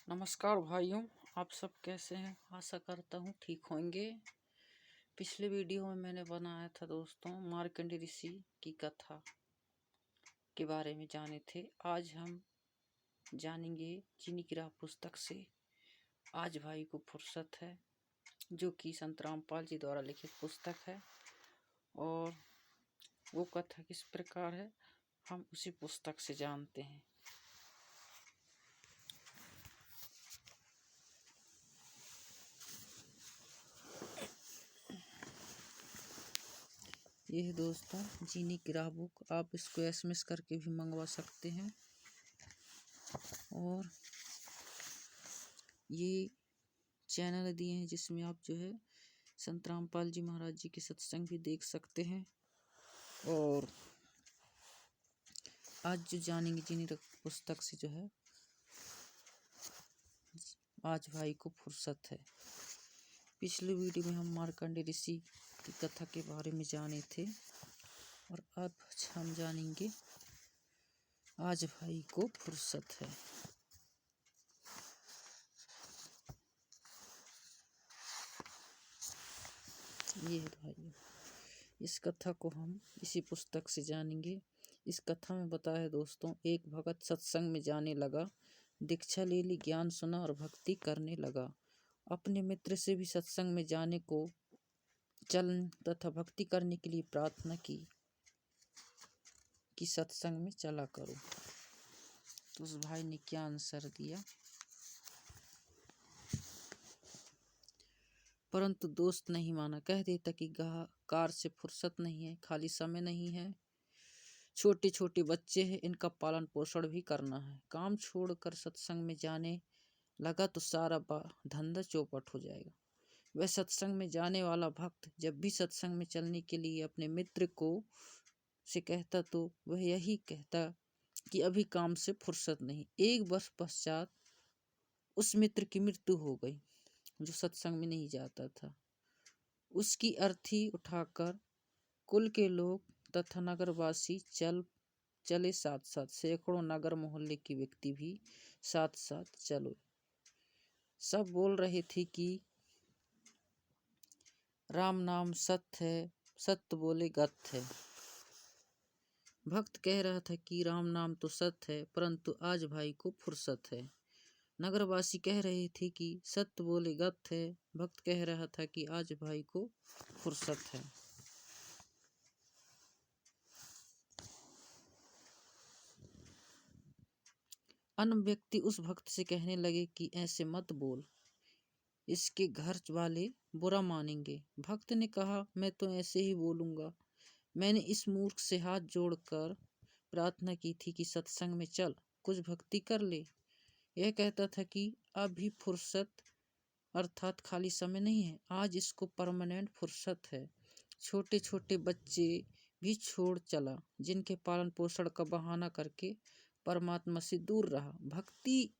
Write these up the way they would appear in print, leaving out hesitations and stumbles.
नमस्कार भाइयों, आप सब कैसे हैं। आशा करता हूँ ठीक होंगे। पिछले वीडियो में मैंने बनाया था दोस्तों मार्कंडेय ऋषि की कथा के बारे में जाने थे। आज हम जानेंगे चीनी की राह पुस्तक से। आज भाई को फुर्सत है, जो कि संत रामपाल जी द्वारा लिखित पुस्तक है। और वो कथा किस प्रकार है हम उसी पुस्तक से जानते हैं। ये है दोस्तों चीनी की राह बुक। आप इसको SMS करके भी मंगवा सकते हैं। और ये चैनल दिए हैं जिसमें आप जो है संत रामपाल जी महाराज जी के सत्संग भी देख सकते हैं। और आज जो जानेंगे चीनी पुस्तक से जो है, आज भाई को फुर्सत है। पिछले वीडियो में हम मार्कंडेय ऋषि की कथा के बारे में जाने थे और अब हम जानेंगे आज भाई को फुर्सत है। ये है भाई, इस कथा को हम इसी पुस्तक से जानेंगे। इस कथा में बताया है दोस्तों, एक भगत सत्संग में जाने लगा, दीक्षा ले ली, ज्ञान सुना और भक्ति करने लगा। अपने मित्र से भी सत्संग में जाने को चलन तथा भक्ति करने के लिए प्रार्थना की कि सत्संग में चला करो। तो उस भाई ने क्या आंसर दिया। परंतु दोस्त नहीं माना, कह देता कि कार से फुर्सत नहीं है, खाली समय नहीं है, छोटे छोटे बच्चे हैं, इनका पालन पोषण भी करना है। काम छोड़कर सत्संग में जाने लगा तो सारा धंधा चौपट हो जाएगा। वह सत्संग में जाने वाला भक्त जब भी सत्संग में चलने के लिए अपने मित्र को से कहता तो वह यही कहता कि अभी काम से फुर्सत नहीं। एक वर्ष पश्चात उस मित्र की मृत्यु हो गई जो सत्संग में नहीं जाता था। उसकी अर्थी उठाकर कुल के लोग तथा नगरवासी चले साथ साथ। सैकड़ों नगर मोहल्ले के व्यक्ति भी साथ साथ चलो। सब बोल रहे थे कि राम नाम सत्य है, सत्य बोले गत है। भक्त कह रहा था कि राम नाम तो सत्य है, परंतु आज भाई को फुर्सत है। नगरवासी कह रहे थे कि सत्य बोले गत है। भक्त कह रहा था कि आज भाई को फुर्सत है। अन्य व्यक्ति उस भक्त से कहने लगे कि ऐसे मत बोल, इसके घर वाले बुरा मानेंगे। भक्त ने कहा, मैं तो ऐसे ही बोलूँगा। मैंने इस मूर्ख से हाथ जोड़कर प्रार्थना की थी कि सत्संग में चल, कुछ भक्ति कर ले। यह कहता था कि अभी फुर्सत अर्थात खाली समय नहीं है, आज इसको परमानेंट फुर्सत है। छोटे छोटे बच्चे भी छोड़ चला, जिनके पालन पोषण का बहाना करके परमात्मा से दूर रहा। भक्ति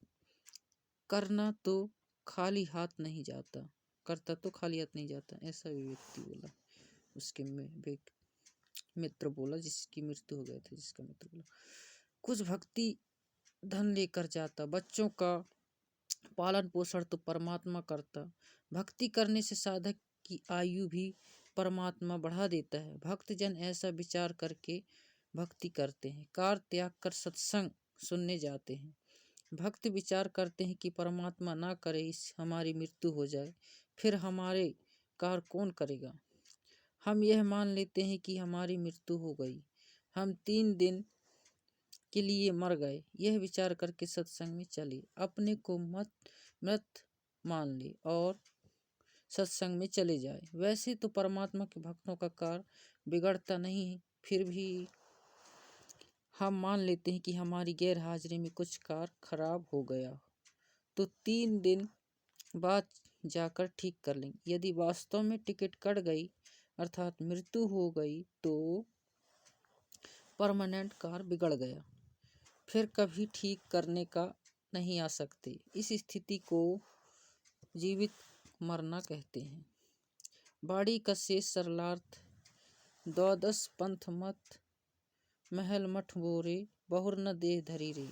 करना तो खाली हाथ नहीं जाता, करता तो खाली हाथ नहीं जाता, ऐसा भी व्यक्ति बोला। उसके मित्र बोला, जिसकी मृत्यु हो गया था, जिसका मित्र बोला। कुछ भक्ति धन लेकर जाता, बच्चों का पालन पोषण तो परमात्मा करता। भक्ति करने से साधक की आयु भी परमात्मा बढ़ा देता है। भक्तजन ऐसा विचार करके भक्ति करते हैं, कार त्याग कर सत्संग सुनने जाते हैं। भक्त विचार करते हैं कि परमात्मा ना करे इस हमारी मृत्यु हो जाए, फिर हमारे कार कौन करेगा। हम यह मान लेते हैं कि हमारी मृत्यु हो गई, हम 3 दिन के लिए मर गए। यह विचार करके सत्संग में चले, अपने को मृत मान ले और सत्संग में चले जाए। वैसे तो परमात्मा के भक्तों का कार्य बिगड़ता नहीं है, फिर भी हम मान लेते हैं कि हमारी गैर हाजिरी में कुछ कार्य खराब हो गया तो 3 दिन बाद जाकर ठीक कर लेंगे। यदि वास्तव में टिकट कट गई अर्थात मृत्यु हो गई तो परमानेंट कार्य बिगड़ गया, फिर कभी ठीक करने का नहीं आ सकते। इस स्थिति को जीवित मरना कहते हैं। बाड़ी का शेष सरलार्थ, द्वादश पंथ मत महल मठ बोरे, बहुर न देह धरी रे।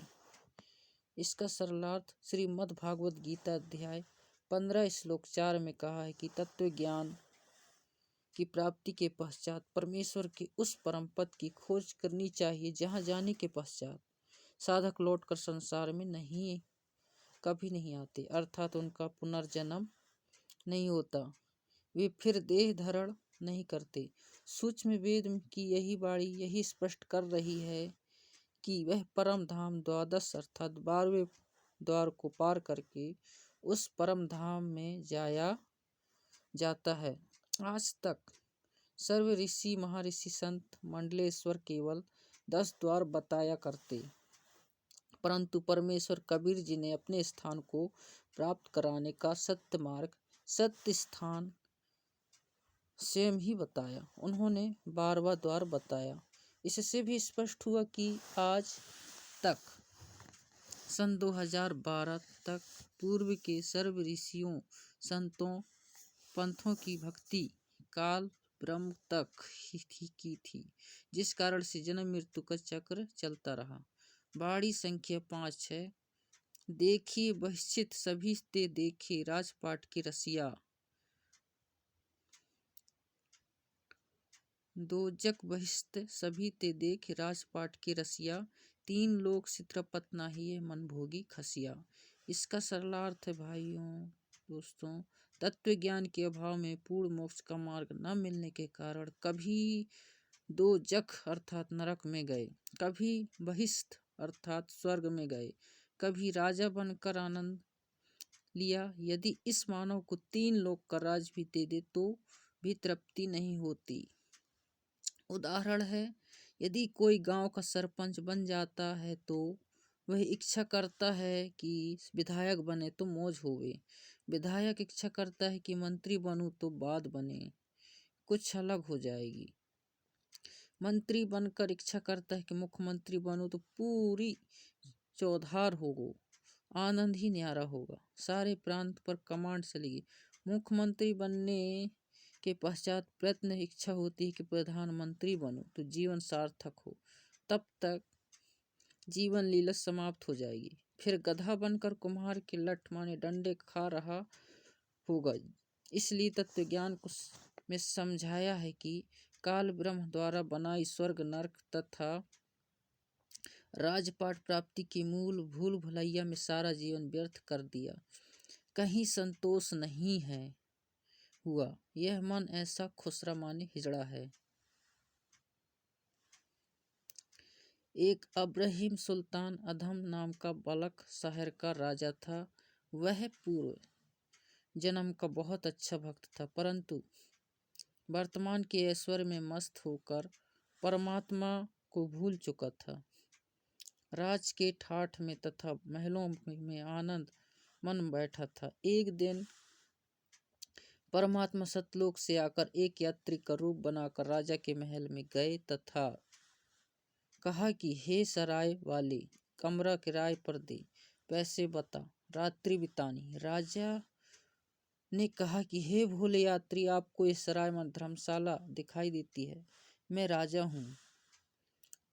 इसका सरलार्थ श्रीमद् भागवत गीता अध्याय 15 श्लोक 4 में कहा है कि तत्व ज्ञान की प्राप्ति के पश्चात परमेश्वर के उस परम पद की खोज करनी चाहिए जहाँ जाने के पश्चात साधक लौटकर संसार में कभी नहीं आते, अर्थात उनका पुनर्जन्म नहीं होता, वे फिर देह धारण नहीं करते। सूक्ष्म वेद की यही वाणी यही स्पष्ट कर रही है कि वह परम धाम द्वादश अर्थात 12वें द्वार को पार करके उस परम धाम में जाया जाता है। आज तक सर्व ऋषि महर्षि संत मंडलेश्वर केवल 10 द्वार बताया करते, परंतु परमेश्वर कबीर जी ने अपने स्थान को प्राप्त कराने का सत्य मार्ग सत्य स्थान स्वयं ही बताया। उन्होंने 12वां द्वार बताया। इससे भी स्पष्ट हुआ कि आज तक सन 2012 तक पूर्व के सर्व ऋषियों संतों पंथों की भक्ति काल ब्रह्म तक ही की थी, जिस कारण से जन्म मृत्यु का चक्र चलता रहा। बाड़ी संख्या 5 है। देखिए बहिश्चित सभी ते देखे राजपाट के रसिया, दो जग बहिष्ठ सभी ते देख राजपाट के रसिया, 3 लोक चित्रपत नाही मन भोगी खसिया। इसका सरलार्थ है भाइयों दोस्तों, तत्व ज्ञान के अभाव में पूर्ण मोक्ष का मार्ग न मिलने के कारण कभी 2 जख अर्थात नरक में गए, कभी बहिष्ठ अर्थात स्वर्ग में गए, कभी राजा बनकर आनंद लिया। यदि इस मानव को 3 लोक का राज भी दे दे तो भी तृप्ति नहीं होती। उदाहरण है, यदि कोई गांव का सरपंच बन जाता है तो वह इच्छा करता है कि विधायक बने तो मौज होवे, विधायक इच्छा करता है कि मंत्री बनूं तो बात बने कुछ अलग हो जाएगी, मंत्री बनकर इच्छा करता है कि मुख्यमंत्री बनूं तो पूरी चौधार होगो, आनंद ही न्यारा होगा, सारे प्रांत पर कमांड चलेगी। मुख्यमंत्री बनने के पश्चात प्रयत्न इच्छा होती है कि प्रधानमंत्री बनो तो जीवन सार्थक हो, तब तक जीवन लीला समाप्त हो जाएगी। फिर गधा बनकर कुम्हार के लठ माने डंडे खा रहा होगा। इसलिए तत्व ज्ञान को में समझाया है कि काल ब्रह्म द्वारा बनाई स्वर्ग नरक तथा राजपाट प्राप्ति की मूल भूल भुलैया में सारा जीवन व्यर्थ कर दिया, कहीं संतोष नहीं है हुआ। यह मन ऐसा खुसरा माने हिजड़ा है। एक अब्राहिम सुल्तान अधम नाम का बलख शहर का राजा था। वह पूर्व जन्म का बहुत अच्छा भक्त था, परंतु वर्तमान के ऐश्वर्य में मस्त होकर परमात्मा को भूल चुका था। राज के ठाठ में तथा महलों में आनंद मन बैठा था। एक दिन परमात्मा सतलोक से आकर एक यात्री का रूप बनाकर राजा के महल में गए तथा कहा कि हे सराय वाले, कमरा किराए पर दे, पैसे बता, रात्रि बितानी। राजा ने कहा कि हे भोले यात्री, आपको इस सराय में धर्मशाला दिखाई देती है, मैं राजा हूँ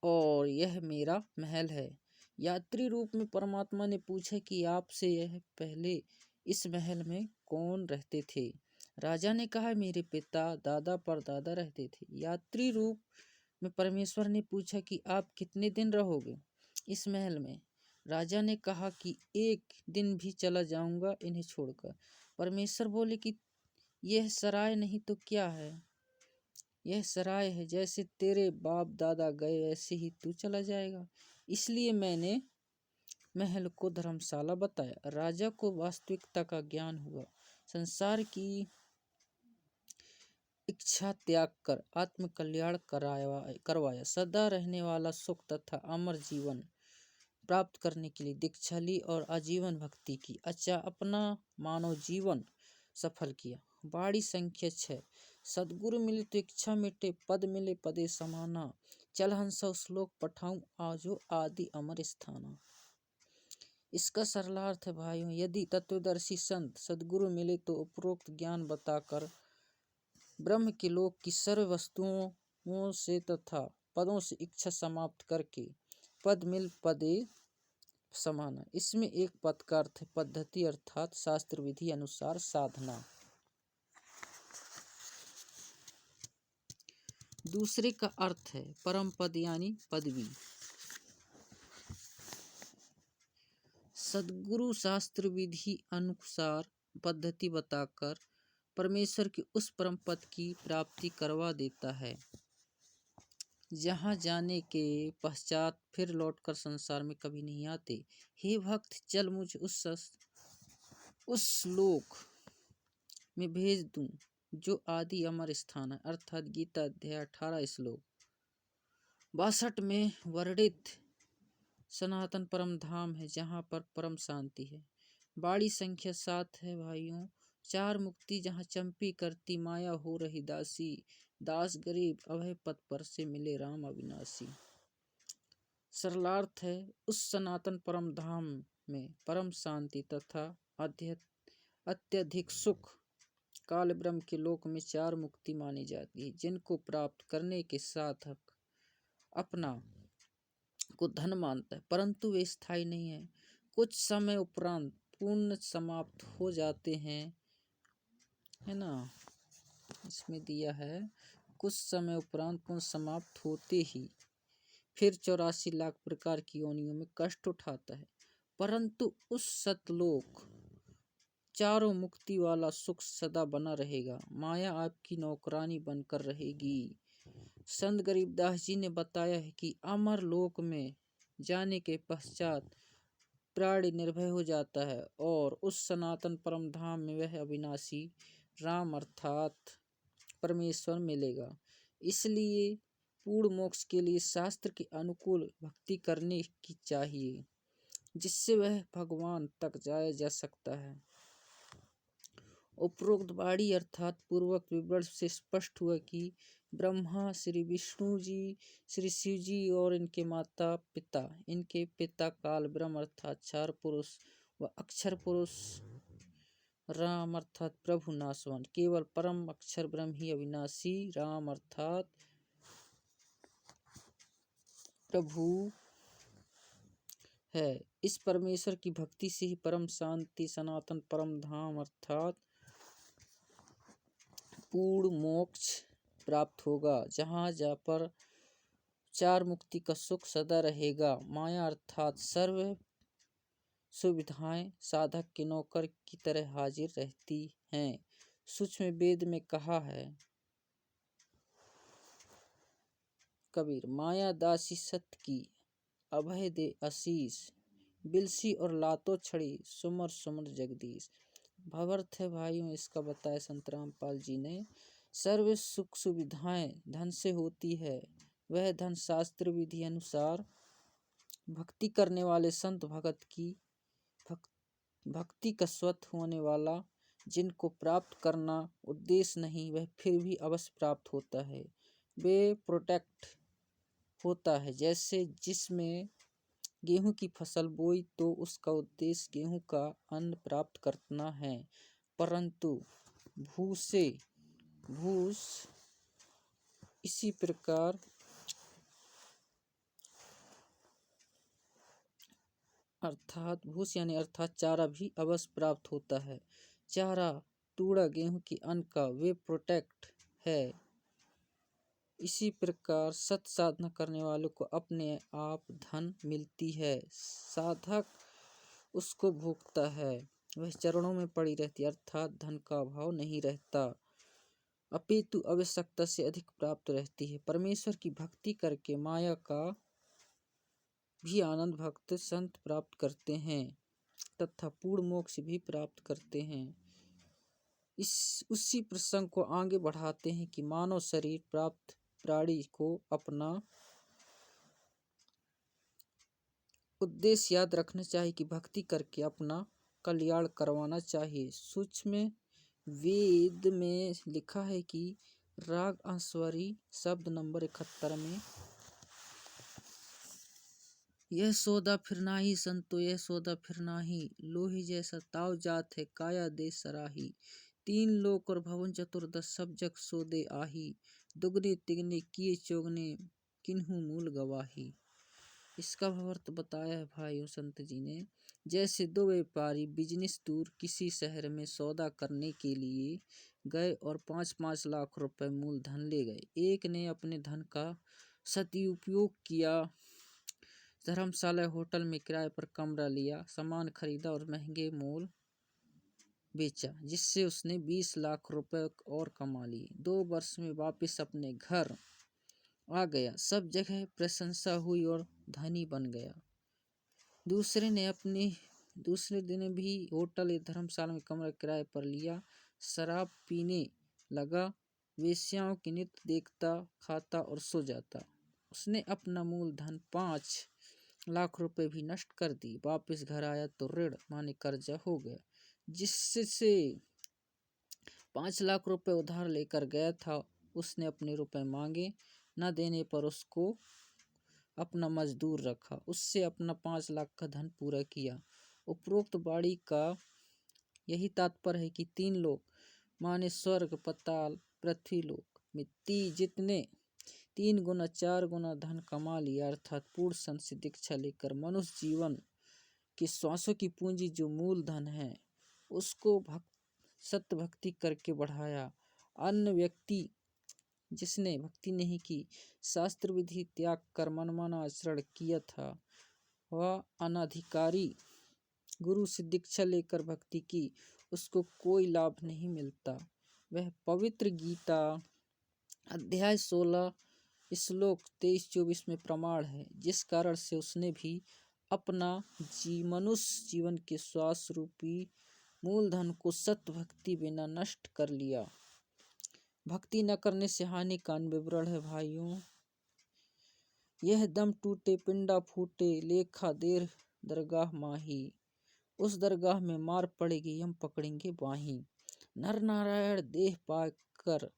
और यह मेरा महल है। यात्री रूप में परमात्मा ने पूछा कि आपसे यह पहले इस महल में कौन रहते थे? राजा ने कहा मेरे पिता दादा परदादा रहते थे। यात्री रूप में परमेश्वर ने पूछा कि आप कितने दिन रहोगे इस महल में? राजा ने कहा कि 1 दिन भी चला जाऊंगा इन्हें छोड़कर। परमेश्वर बोले कि यह सराय नहीं तो क्या है? यह सराय है, जैसे तेरे बाप दादा गए ऐसे ही तू चला जाएगा, इसलिए मैंने महल को धर्मशाला बताया। राजा को वास्तविकता का ज्ञान हुआ, संसार की इच्छा त्याग कर आत्म कल्याण करवाया, सदा रहने वाला सुख तथा अमर जीवन प्राप्त करने के लिए दीक्षा ली और आजीवन भक्ति की। अच्छा, अपना मानव जीवन सफल किया। बाड़ी संख्या 6। सदगुरु मिले तो इच्छा मिटे, पद मिले पदे समाना, चल हंसा श्लोक पठाऊं आजो आदि अमर स्थाना। इसका सरलार्थ है भाइयों, यदि तत्वदर्शी संत सदगुरु मिले तो उपरोक्त ज्ञान बताकर ब्रह्म के लोक की सर्व वस्तुओं से तथा पदों से इच्छा समाप्त करके पद मिल पदे समान है। इसमें एक पद का अर्थ है पद्धति अर्थात शास्त्र विधि अनुसार साधना। दूसरे का अर्थ है परम पद यानी पदवी। सद्गुरु शास्त्र विधि अनुसार पद्धति बताकर परमेश्वर की उस परम पद की प्राप्ति करवा देता है जहाँ जाने के पश्चात फिर लौटकर संसार में कभी नहीं आते। हे भक्त, चल मुझे उस लोक में भेज दूं जो आदि अमर स्थान है, अर्थात गीता अध्याय 18 श्लोक 62 में वर्णित सनातन परम धाम है जहाँ पर परम शांति है। बाड़ी संख्या 7 है भाइयों। 4 मुक्ति जहाँ चंपी करती माया हो रही दासी, दास गरीब अभय पद पर से मिले राम अविनाशी। सरलार्थ है उस सनातन परम धाम में परम शांति तथा अत्यधिक सुख काल ब्रह्म के लोक में 4 मुक्ति मानी जाती है, जिनको प्राप्त करने के साधक अपना को धन मानता है, परंतु वे स्थायी नहीं है। कुछ समय उपरांत पूर्ण समाप्त हो जाते हैं, है ना। इसमें दिया है कुछ समय उपरांत पूर्ण समाप्त होते ही फिर 84 लाख प्रकार की योनियों में कष्ट उठाता है, परंतु उस सतलोक चारों मुक्ति वाला सुख सदा बना रहेगा। माया आपकी नौकरानी बनकर रहेगी। संत गरीबदास जी ने बताया है कि अमर लोक में जाने के पश्चात प्राणी निर्भय हो जाता है और उस सनातन परम धाम में वह अविनाशी राम अर्थात परमेश्वर मिलेगा। इसलिए पूर्ण मोक्ष के लिए शास्त्र के अनुकूल भक्ति करने की चाहिए, जिससे वह भगवान तक जाया जा सकता है। उपरोक्त वाणी अर्थात पूर्वक विवरण से स्पष्ट हुआ कि ब्रह्मा, श्री विष्णु जी, श्री शिव जी और इनके माता पिता, इनके पिता काल ब्रह्म अर्थात 4 पुरुष व अक्षर पुरुष राम अर्थात प्रभु नाशवान, केवल परम अक्षर ब्रह्म ही अविनाशी राम अर्थात प्रभु है। इस परमेश्वर की भक्ति से ही परम शांति सनातन परम धाम अर्थात पूर्ण मोक्ष प्राप्त होगा, जहाँ जा पर 4 मुक्ति का सुख सदा रहेगा। माया अर्थात सर्व सुविधाएं साधक के नौकर की तरह हाजिर रहती हैं। सूक्ष्म वेद में कहा है कबीर, माया दासी सत की अभय दे आशीष, बिलसी और लातो छड़ी सुमर सुमर जगदीश। भावार्थ है भाइयों इसका बताया संत रामपाल जी ने। सर्व सुख सुविधाएं धन से होती है, वह धन शास्त्र विधि अनुसार भक्ति करने वाले संत भगत की भक्ति का स्वत होने वाला, जिनको प्राप्त करना उद्देश्य नहीं वह फिर भी अवश्य प्राप्त होता है। वे प्रोटेक्ट होता है। जैसे जिसमें गेहूं की फसल बोई तो उसका उद्देश्य गेहूं का अन्न प्राप्त करना है, परंतु भूस इसी प्रकार अर्थात भूस यानी अर्थात चारा भी अवश्य प्राप्त होता है। चारा टूड़ा गेहूं की अन्न का वे प्रोटेक्ट है। इसी प्रकार सत साधना करने वालों को अपने आप धन मिलती है, साधक उसको भोगता है, वह चरणों में पड़ी रहती अर्थात धन का अभाव नहीं रहता, अपितु आवश्यकता से अधिक प्राप्त रहती है। परमेश्वर की भक्ति करके माया का भी आनंद भक्त संत प्राप्त करते हैं तथा पूर्ण मोक्ष भी प्राप्त करते हैं। उसी प्रसंग को आगे बढ़ाते हैं कि मानव शरीर प्राप्त प्राणी को अपना उद्देश्य याद रखना चाहिए कि भक्ति करके अपना कल्याण करवाना चाहिए। सूक्ष्म वेद में लिखा है कि राग अंशवरी शब्द नंबर 71 में, यह सौदा फिर नाही संतो यह सौदा फिर नाही, लोही जैसा ताव जात है काया दे सराही, 3 लोक और भवन चतुर्दश सब जग सौदे आही, दुगने तिगने किए चौगने किन्हू मूल गवाही। इसका भावार्थ बताया है भाइयों संत जी ने। जैसे दो व्यापारी बिजनेस दूर किसी शहर में सौदा करने के लिए गए और 5-5 लाख रुपए मूलधन ले गए। एक ने अपने धन का सदुपयोग किया, धर्मशाला होटल में किराए पर कमरा लिया, सामान खरीदा और महंगे मोल बेचा, जिससे उसने 20 लाख रुपए और कमा लिए। 2 वर्ष में वापस अपने घर आ गया, सब जगह प्रशंसा हुई और धनी बन गया। दूसरे दिन भी होटल या धर्मशाला में कमरा किराए पर लिया, शराब पीने लगा, वेश्याओं की नृत्य देखता, खाता और सो जाता। उसने अपना मूलधन 5 लाख रुपए भी नष्ट कर दी। वापस घर आया तो ऋण माने कर्जा हो गया, जिससे 5 लाख रुपए उधार लेकर गया था। उसने अपने रुपए मांगे, न देने पर उसको अपना मजदूर रखा, उससे अपना 5 लाख का धन पूरा किया। उपरोक्त वाणी का यही तात्पर्य है कि 3 लोक माने स्वर्ग, पाताल, पृथ्वी लोक में जितने 3 गुना 4 गुना धन कमा लिया, अर्थात पूर्ण संत से दीक्षा लेकर मनुष्य जीवन के श्वासों की पूंजी जो मूलधन है उसको सत्य भक्ति करके बढ़ाया। अन्य व्यक्ति जिसने भक्ति नहीं की, शास्त्र विधि त्याग कर मनमाना आचरण किया था, वह अनाधिकारी गुरु से दीक्षा लेकर भक्ति की, उसको कोई लाभ नहीं मिलता। वह पवित्र गीता अध्याय 16 श्लोक 23-24 में प्रमाण है, जिस कारण से उसने भी अपना मनुष्य जीवन के श्वास रूपी मूलधन को सत्य भक्ति बिना नष्ट कर लिया। भक्ति न करने से हानि का विवरण है भाइयों। यह दम टूटे पिंडा फूटे, लेखा देर दरगाह माही, उस दरगाह में मार पड़ेगी हम पकड़ेंगे बाही। नर नारायण देह पाकर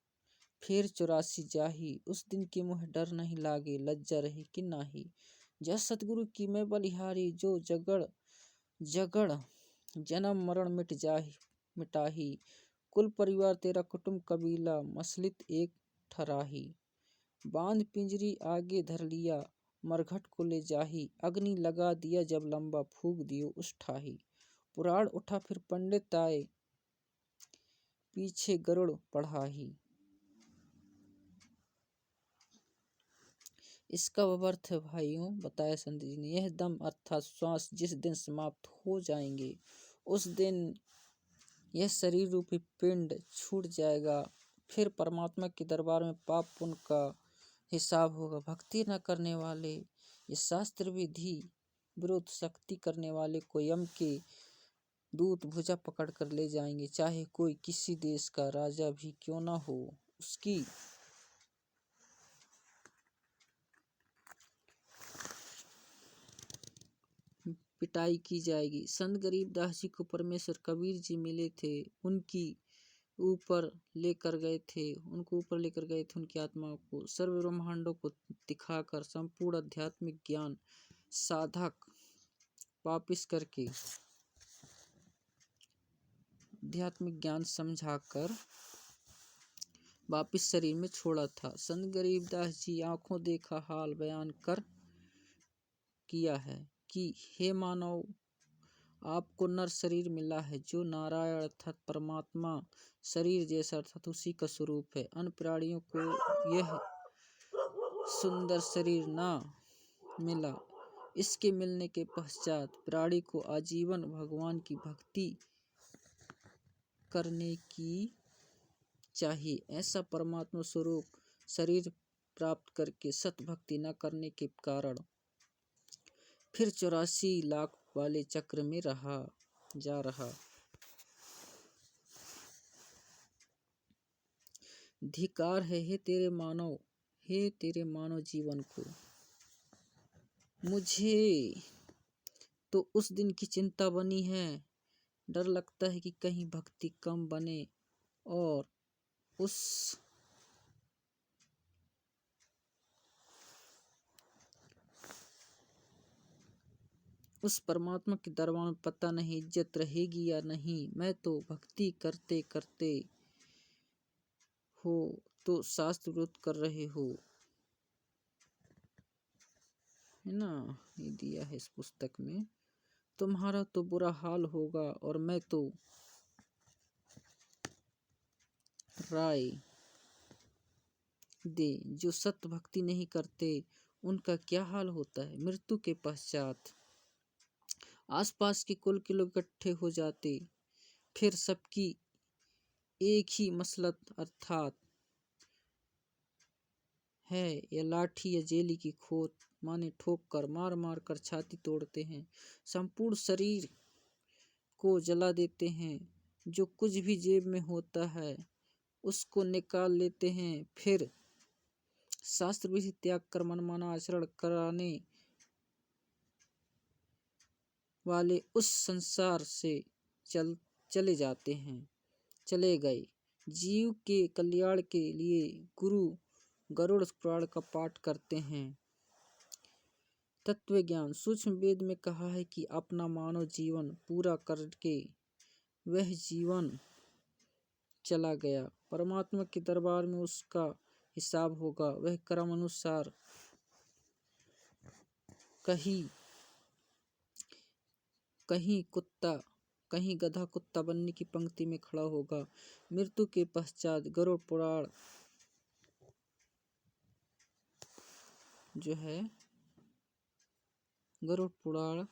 फिर 84 जाही, उस दिन के मुँह डर नहीं लागे, लज्जा रहे कि नाही। जय सतगुरु की मैं बलिहारी, जो जगड़ जगड़ जन्म मरण मिटाही, कुल परिवार तेरा कुटुंब कबीला, मसलित एक ठराही। बांध पिंजरी आगे धर लिया, मरघट को ले जाही, अग्नि लगा दिया जब लंबा फूक दियो उस ठाही। पुराण उठा फिर पंडित आए, पीछे गरुड़ पढ़ाही। इसका अर्थ है भाइयों बताया संत जी ने, यह दम अर्थात श्वास जिस दिन समाप्त हो जाएंगे उस दिन यह शरीर रूपी पिंड छूट जाएगा। फिर परमात्मा के दरबार में पाप पुण्य का हिसाब होगा। भक्ति न करने वाले, ये शास्त्र विधि विरुद्ध शक्ति करने वाले को यम के दूत भुजा पकड़ कर ले जाएंगे, चाहे कोई किसी देश का राजा भी क्यों न हो। उसकी पिटाई की जाएगी। संत गरीबदास जी को परमेश्वर कबीर जी मिले थे, उनको ऊपर लेकर गए थे उनकी आत्मा को, सर्व ब्रह्मांडों को दिखाकर संपूर्ण आध्यात्मिक ज्ञान साधक वापिस करके आध्यात्मिक ज्ञान समझाकर वापिस शरीर में छोड़ा था। संत गरीबदास जी आंखों देखा हाल बयान कर किया है कि हे मानव, आपको नर शरीर मिला है जो नारायण अर्थात परमात्मा शरीर जैसा अर्थात उसी का स्वरूप है। अन्य प्राणियों को यह सुंदर शरीर ना मिला। इसके मिलने के पश्चात प्राणी को आजीवन भगवान की भक्ति करने की चाहिए। ऐसा परमात्मा स्वरूप शरीर प्राप्त करके सत भक्ति न करने के कारण फिर 84 लाख वाले चक्र में जा रहा। धिक्कार है हे तेरे मानव जीवन को। मुझे तो उस दिन की चिंता बनी है। डर लगता है कि कहीं भक्ति कम बने और उस परमात्मा के दरबार में पता नहीं इज्जत रहेगी या नहीं। मैं तो भक्ति करते करते हो तो शास्त्र विरोध कर रहे हो। है ना, ये दिया है इस पुस्तक में। तुम्हारा तो बुरा हाल होगा और मैं तो राय दे, जो सत्य भक्ति नहीं करते उनका क्या हाल होता है। मृत्यु के पश्चात आसपास के कुल के लोग इकट्ठे हो जाते, फिर सबकी एक ही मसलत अर्थात है या लाठी या जेली की खोत माने ठोक कर मार मार कर छाती तोड़ते हैं, संपूर्ण शरीर को जला देते हैं, जो कुछ भी जेब में होता है उसको निकाल लेते हैं, फिर शास्त्र विधि त्याग कर मनमाना आचरण कराने वाले उस संसार से चले जाते हैं। चले गए। जीव के कल्याण के लिए गुरु गरुड़ पुराण का पाठ करते हैं। तत्व ज्ञान सूक्ष्म वेद में कहा है कि अपना मानव जीवन पूरा करके वह जीवन चला गया, परमात्मा के दरबार में उसका हिसाब होगा। वह कर्म अनुसार कहीं कुत्ता कहीं गधा कुत्ता बनने की पंक्ति में खड़ा होगा। मृत्यु के पश्चात गरुड़ पुराण जो है, गरुड़ पुराण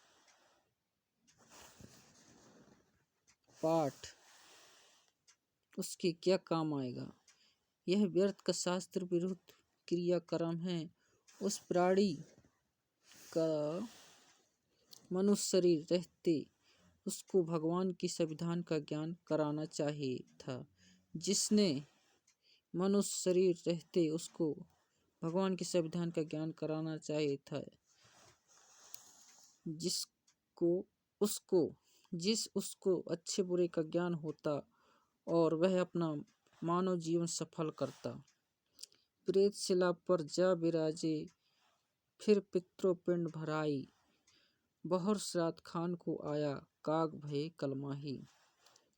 पाठ उसके क्या काम आएगा। यह व्यर्थ का शास्त्र विरुद्ध क्रियाक्रम है। उस प्राणी का मनुष्य शरीर रहते उसको भगवान की संविधान का ज्ञान कराना चाहिए था। जिसने मनुष्य शरीर रहते उसको भगवान की संविधान का ज्ञान कराना चाहिए था, उसको अच्छे बुरे का ज्ञान होता और वह अपना मानव जीवन सफल करता। प्रेत शिला पर जा विराजे, फिर पितृपिंड भराई, बहुर श्राद्ध खान को आया, काग भये कलमाही।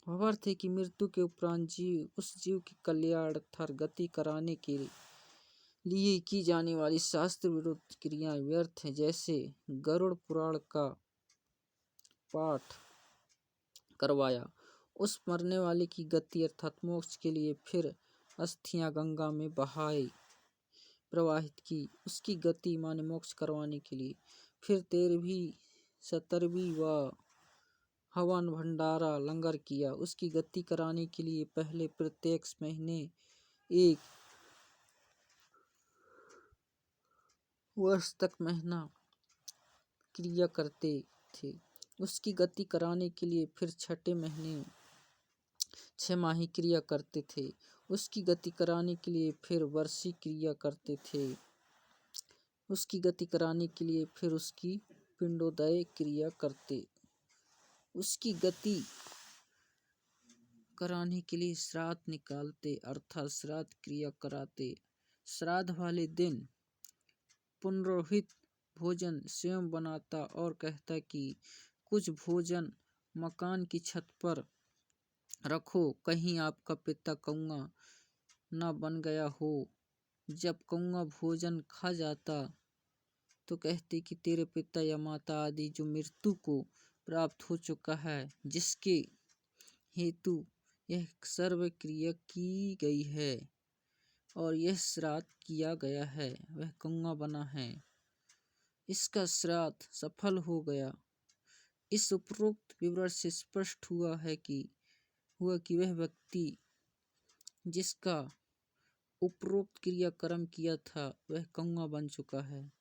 भावार्थ है कि मृत्यु के उपरांत उस जीव की कल्याणार्थ गति कराने के लिए की जाने वाली शास्त्र विरुद्ध क्रियाएं व्यर्थ हैं। जैसे गरुड़ पुराण का पाठ करवाया, उस मरने वाले की गति अर्थात मोक्ष के लिए, फिर अस्थियां गंगा में प्रवाहित की, उसकी गति माने मोक्ष करवाने के लिए, फिर 13वीं 17वीं व हवन भंडारा लंगर किया, उसकी गति कराने के लिए। पहले प्रत्येक महीने एक वर्ष तक महीना क्रिया करते थे, उसकी गति कराने के लिए। फिर छठे महीने 6 माही क्रिया करते थे, उसकी गति कराने के लिए। फिर वर्षी क्रिया करते थे, उसकी गति कराने के लिए। फिर उसकी पिंडोदय क्रिया करते, उसकी गति कराने के लिए। श्राद्ध निकालते अर्थात श्राद्ध क्रिया कराते। श्राद्ध वाले दिन पुरोहित भोजन स्वयं बनाता और कहता कि कुछ भोजन मकान की छत पर रखो, कहीं आपका पिता कौआ न बन गया हो। जब कौआ भोजन खा जाता तो कहते कि तेरे पिता या माता आदि जो मृत्यु को प्राप्त हो चुका है, जिसके हेतु यह सर्व क्रिया की गई है और यह श्राद्ध किया गया है, वह कौआ बना है, इसका श्राद्ध सफल हो गया। इस उपरोक्त विवरण से स्पष्ट हुआ कि वह व्यक्ति जिसका उपरोक्त क्रियाक्रम किया था वह कौआ बन चुका है।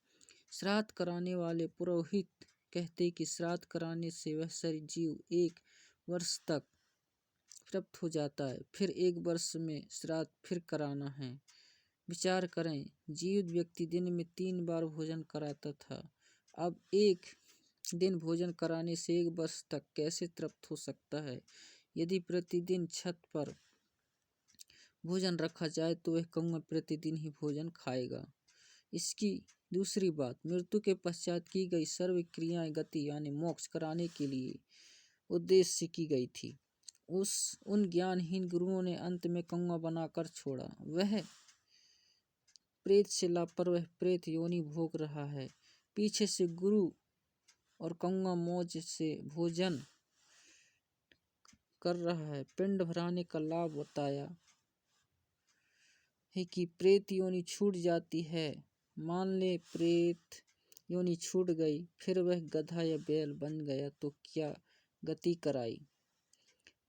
श्राद्ध कराने वाले पुरोहित कहते कि श्राद्ध कराने से वह शरीर जीव 1 वर्ष तक तृप्त हो जाता है, फिर 1 वर्ष में श्राद्ध फिर कराना है। विचार करें, जीवित व्यक्ति दिन में 3 बार भोजन कराता था, अब 1 दिन भोजन कराने से 1 वर्ष तक कैसे तृप्त हो सकता है। यदि प्रतिदिन छत पर भोजन रखा जाए तो वह कौआ प्रतिदिन ही भोजन खाएगा। इसकी दूसरी बात, मृत्यु के पश्चात की गई सर्व क्रियाएं गति यानी मोक्ष कराने के लिए उद्देश्य से की गई थी। उन ज्ञानहीन गुरुओं ने अंत में कौआ बनाकर छोड़ा। वह प्रेत शिला पर वह प्रेत योनि भोग रहा है। पीछे से गुरु और कौआ मौज से भोजन कर रहा है। पिंड भराने का लाभ बताया है कि प्रेत योनि छूट जाती है। मान ले प्रेत योनि छूट गई, फिर वह गधा या बैल बन गया तो क्या गति कराई।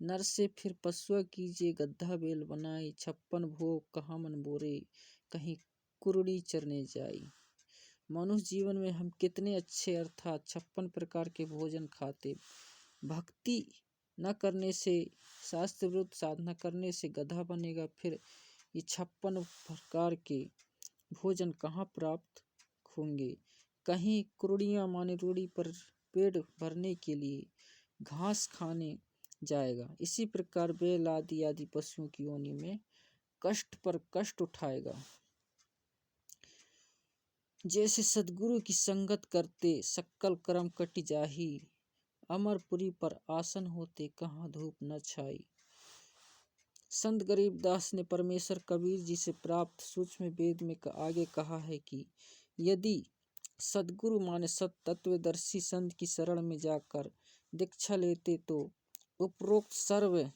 नर से फिर पशुआ कीजिए, गधा बैल बनाई। 56 भोग कहाँ मन बोरे, कहीं कुरुड़ी चरने जाई। मनुष्य जीवन में हम कितने अच्छे अर्थात 56 प्रकार के भोजन खाते। भक्ति न करने से, शास्त्र विरुद्ध साधना करने से गधा बनेगा, फिर ये 56 प्रकार के भोजन कहाँ प्राप्त होंगे। कहीं कुरुड़ियाँ माने रूढ़ी पर पेट भरने के लिए घास खाने जाएगा। इसी प्रकार बैल आदि आदि पशुओं की योनि में कष्ट पर कष्ट उठाएगा। जैसे सद्गुरु की संगत करते सकल कर्म कटि जाही, अमरपुरी पर आसन होते कहाँ धूप न छाई। संत गरीबदास ने परमेश्वर कबीर जी से प्राप्त सूक्ष्म वेद में आगे कहा है कि यदि सद्गुरु माने सत तत्वदर्शी संत की शरण में जाकर दीक्षा लेते तो उपरोक्त सर्व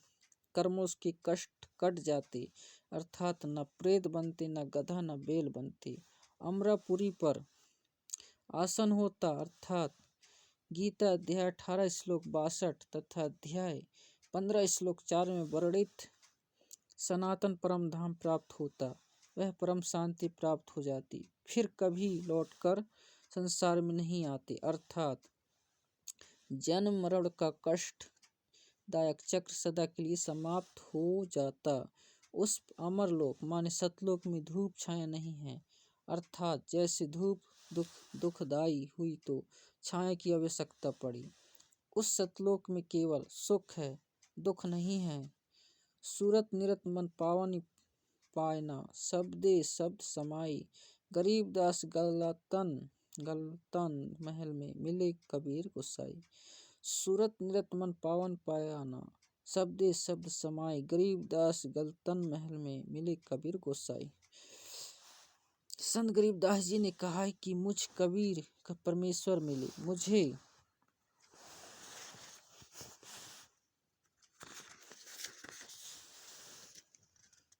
कर्मों के कष्ट कट जाते, अर्थात न प्रेत बनते, न गधा, न बैल बनते। अमरापुरी पर आसन होता, अर्थात गीता अध्याय 18 श्लोक 62 तथा अध्याय 15 श्लोक 4 में वर्णित सनातन परम धाम प्राप्त होता। वह परम शांति प्राप्त हो जाती, फिर कभी लौटकर संसार में नहीं आते, अर्थात जन्म मरण का कष्ट दायक चक्र सदा के लिए समाप्त हो जाता। उस अमरलोक माने सतलोक में धूप छाया नहीं है, अर्थात जैसे धूप दुखदायी हुई तो छाया की आवश्यकता पड़ी। उस सतलोक में केवल सुख है, दुख नहीं है। सूरत निरत मन पावन पायना, शब्दे शब्द समाई। गरीबदास गलतन महल में मिले कबीर गोसाई। सूरत निरत मन पावन पायना, शब्दे शब्द समाई। गरीबदास गलतन महल में मिले कबीर गोसाई। संत गरीबदास जी ने कहा है कि मुझ कबीर का परमेश्वर मिले, मुझे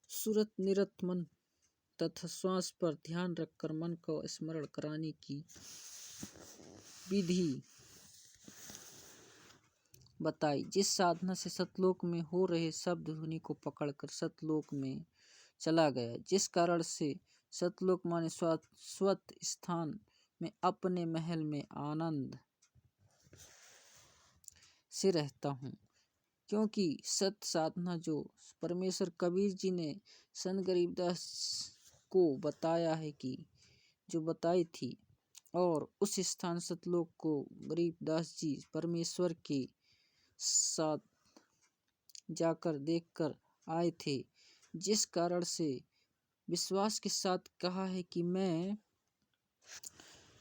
सूरत निरत मन तथा श्वास पर ध्यान रखकर मन को स्मरण कराने की विधि बताई, जिस साधना से सतलोक में हो रहे शब्द ध्वनि को पकड़कर सतलोक में चला गया, जिस कारण से सतलोक माने शाश्वत स्थान में अपने महल में आनंद से रहता हूँ। क्योंकि सत साधना जो परमेश्वर कबीर जी ने संत गरीबदास को बताया है कि जो बताई थी, और उस स्थान सतलोक को गरीबदास जी परमेश्वर के साथ जाकर देखकर आए थे, जिस कारण से विश्वास के साथ कहा है कि मैं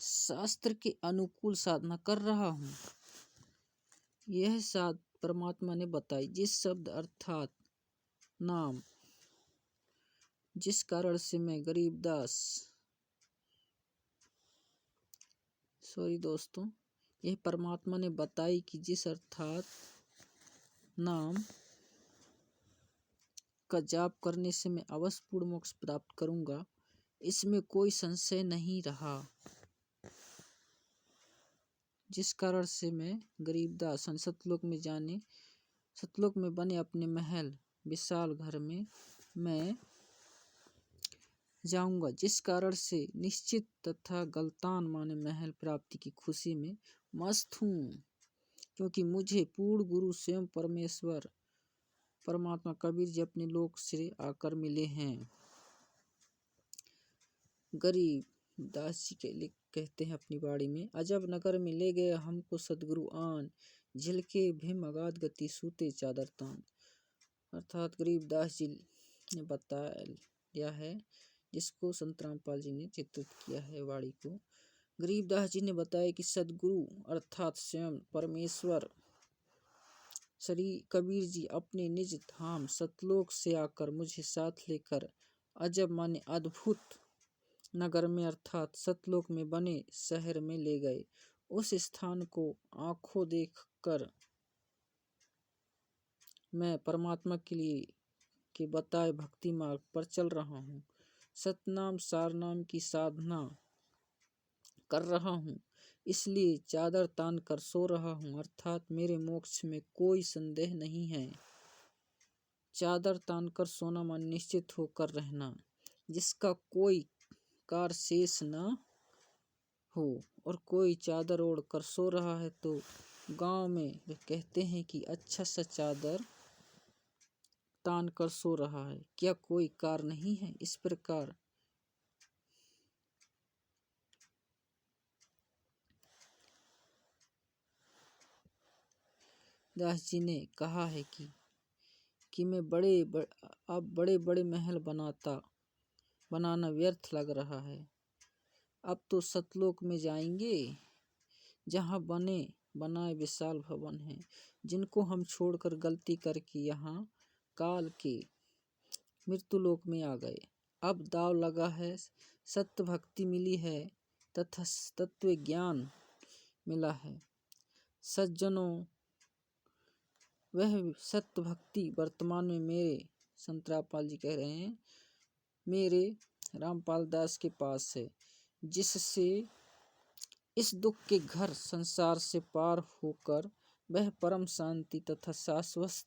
शास्त्र के अनुकूल साधना कर रहा हूँ। यह साध परमात्मा ने बताई, जिस शब्द अर्थात नाम, जिस कारण से मैं गरीबदास दोस्तों, यह परमात्मा ने बताई कि जिस अर्थात नाम का जाप करने से मैं अवश्य पूर्ण मोक्ष प्राप्त करूंगा, इसमें कोई संशय नहीं रहा। जिस कारण से मैं गरीबदास सतलोक में जाने, सतलोक में बने अपने महल विशाल घर में मैं जाऊंगा, जिस कारण से निश्चित तथा गलतान माने महल प्राप्ति की खुशी में मस्त हूँ, क्योंकि मुझे पूर्ण गुरु स्वयं परमेश्वर परमात्मा कबीर जी अपने लोक से आकर मिले हैं। गरीबदास जी के कहते हैं अपनी बाड़ी में, अजब नगर में ले गए हमको सदगुरु आन, झिलके भीम अगाध गति सूते चादर तान। अर्थात गरीबदास जी ने बताया है, जिसको संत रामपाल जी ने चित्रित किया है वाणी को। गरीबदास जी ने बताया कि सदगुरु अर्थात स्वयं परमेश्वर श्री कबीर जी अपने निज धाम सतलोक से आकर मुझे साथ लेकर अजब माने अद्भुत नगर में अर्थात सतलोक में बने शहर में ले गए। उस स्थान को आंखों देख कर मैं परमात्मा के लिए के बताए भक्ति मार्ग पर चल रहा हूँ। सतनाम सारनाम की साधना कर रहा हूँ, इसलिए चादर तान कर सो रहा हूँ, अर्थात मेरे मोक्ष में कोई संदेह नहीं है। चादर तान कर सोना मन निश्चित होकर रहना, जिसका कोई कार शेष न हो। और कोई चादर ओढ़ कर सो रहा है तो गांव में वे कहते हैं कि अच्छा सा चादर तान कर सो रहा है, क्या कोई कार नहीं है। इस प्रकार दास जी ने कहा है कि मैं अब बड़े बड़े महल बनाना व्यर्थ लग रहा है। अब तो सतलोक में जाएंगे, जहाँ बने बनाए विशाल भवन हैं, जिनको हम छोड़कर गलती करके यहाँ काल के मृत्युलोक में आ गए। अब दाव लगा है, सत्य भक्ति मिली है तथा तत्व ज्ञान मिला है। सज्जनों, वह सत्य भक्ति वर्तमान में मेरे संत रामपाल जी कह रहे हैं, मेरे रामपाल दास के पास है, जिससे इस दुख के घर संसार से पार होकर वह परम शांति तथा शाश्वत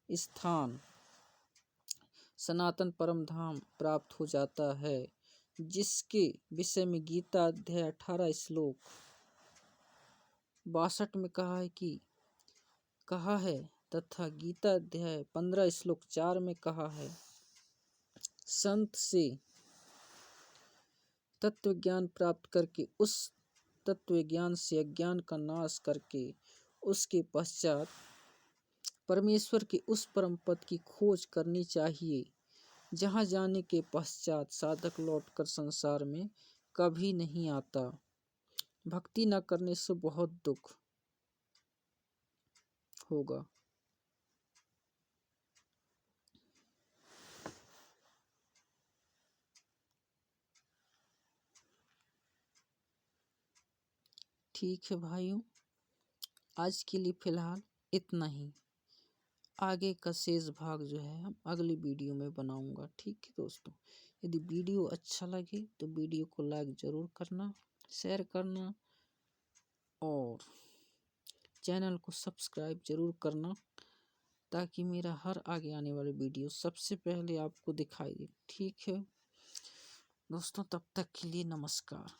स्थान सनातन परम धाम प्राप्त हो जाता है, जिसके विषय में गीता अध्याय 18 श्लोक 62 में कहा है तथा गीता अध्याय 15 श्लोक 4 में कहा है। संत से तत्व ज्ञान प्राप्त करके उस तत्व ज्ञान से अज्ञान का नाश करके उसके पश्चात परमेश्वर के उस परम पद की खोज करनी चाहिए, जहाँ जाने के पश्चात साधक लौटकर संसार में कभी नहीं आता। भक्ति न करने से बहुत दुख होगा। ठीक है भाइयों, आज के लिए फिलहाल इतना ही। आगे का शेष भाग जो है हम अगली वीडियो में बनाऊंगा। ठीक है दोस्तों, यदि वीडियो अच्छा लगे तो वीडियो को लाइक ज़रूर करना, शेयर करना और चैनल को सब्सक्राइब ज़रूर करना, ताकि मेरा हर आगे आने वाली वीडियो सबसे पहले आपको दिखाई दे। ठीक है दोस्तों, तब तक के लिए नमस्कार।